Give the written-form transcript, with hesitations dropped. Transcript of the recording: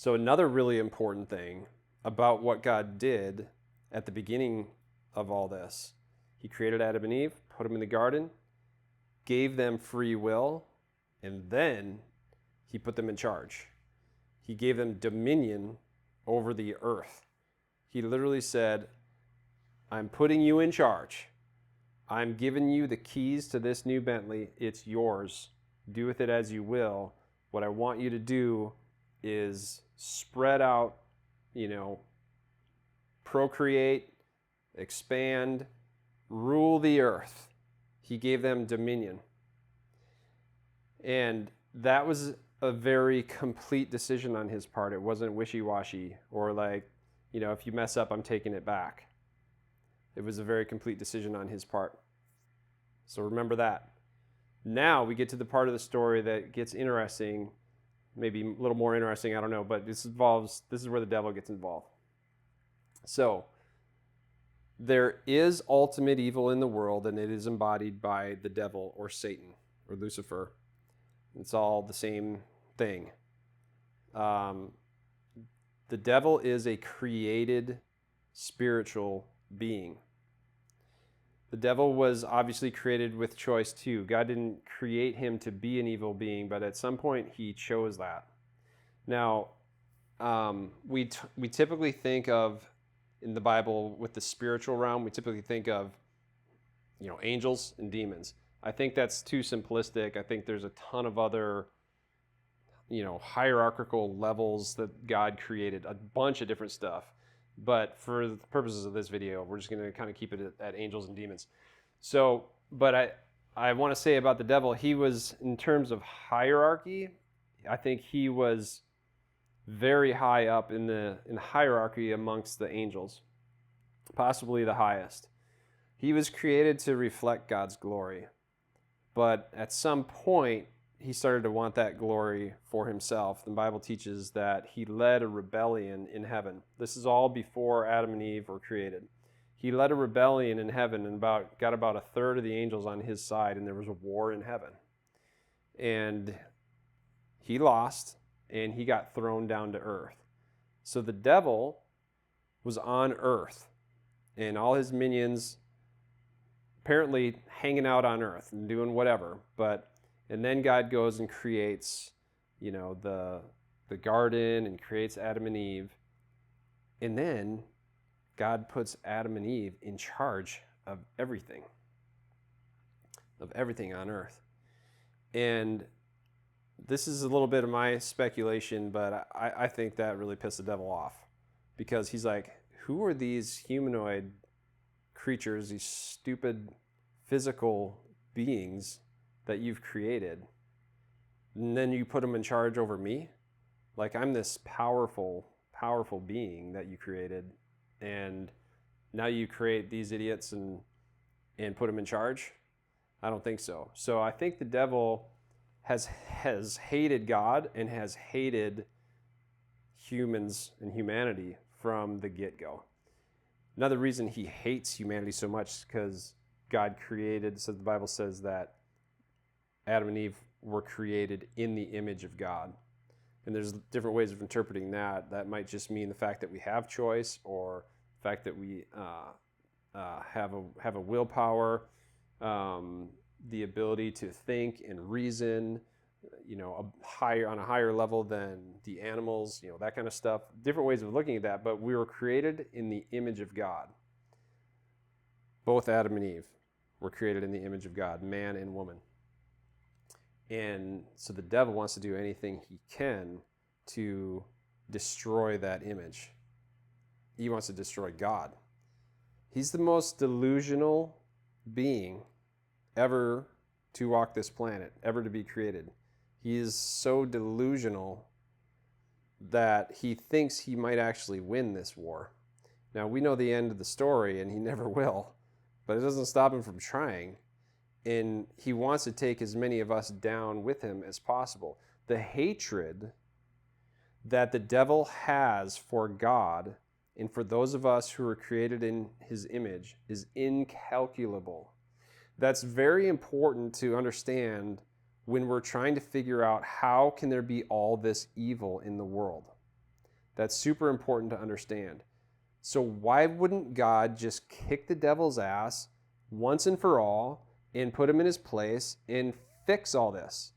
So another really important thing about what God did at the beginning of all this, he created Adam and Eve, put them in the garden, gave them free will, and then he put them in charge. He gave them dominion over the earth. He literally said, I'm putting you in charge. I'm giving you the keys to this new Bentley. It's yours. Do with it as you will. What I want you to do is spread out, procreate, expand, rule the earth. He gave them dominion. And that was a very complete decision on his part. It wasn't wishy-washy or like, if you mess up, I'm taking it back. It was a very complete decision on his part. So remember that. Now we get to the part of the story that gets interesting, maybe a little more interesting, I don't know, but this is where the devil gets involved. So there is ultimate evil in the world, and it is embodied by the devil or Satan or Lucifer. It's all the same thing. The devil is a created spiritual being. The devil was obviously created with choice too. God didn't create him to be an evil being, but at some point he chose that. Now, we typically think of, in the Bible, with the spiritual realm, we typically think of, angels and demons. I think that's too simplistic. I think there's a ton of other, hierarchical levels that God created, a bunch of different stuff. But for the purposes of this video, we're just going to kind of keep it at angels and demons. So, but I want to say about the devil, he was, in terms of hierarchy, I think he was very high up in the hierarchy amongst the angels, possibly the highest. He was created to reflect God's glory. But at some point, he started to want that glory for himself. The Bible teaches that he led a rebellion in heaven. This is all before Adam and Eve were created. He led a rebellion in heaven and got about a third of the angels on his side, and there was a war in heaven. And he lost, and he got thrown down to earth. So the devil was on earth, and all his minions apparently hanging out on earth and doing whatever. And then God goes and creates, the garden and creates Adam and Eve. And then God puts Adam and Eve in charge of everything on earth. And this is a little bit of my speculation, but I think that really pissed the devil off, because he's like, who are these humanoid creatures, these stupid physical beings that you've created, and then you put them in charge over me? Like, I'm this powerful being that you created, and now you create these idiots and put them in charge? I don't think so. So I think the devil has hated God and has hated humans and humanity from the get-go. Another reason he hates humanity so much is because God created, so the Bible says that Adam and Eve were created in the image of God. And there's different ways of interpreting that. That might just mean the fact that we have choice, or the fact that we have a willpower, the ability to think and reason, on a higher level than the animals, that kind of stuff. Different ways of looking at that, but we were created in the image of God. Both Adam and Eve were created in the image of God, man and woman. And so the devil wants to do anything he can to destroy that image. He wants to destroy God. He's the most delusional being ever to walk this planet, ever to be created. He is so delusional that he thinks he might actually win this war. Now, we know the end of the story, and he never will, but it doesn't stop him from trying. And he wants to take as many of us down with him as possible. The hatred that the devil has for God and for those of us who are created in his image is incalculable. That's very important to understand when we're trying to figure out how can there be all this evil in the world. that's super important to understand. So why wouldn't God just kick the devil's ass once and for all and put him in his place and fix all this?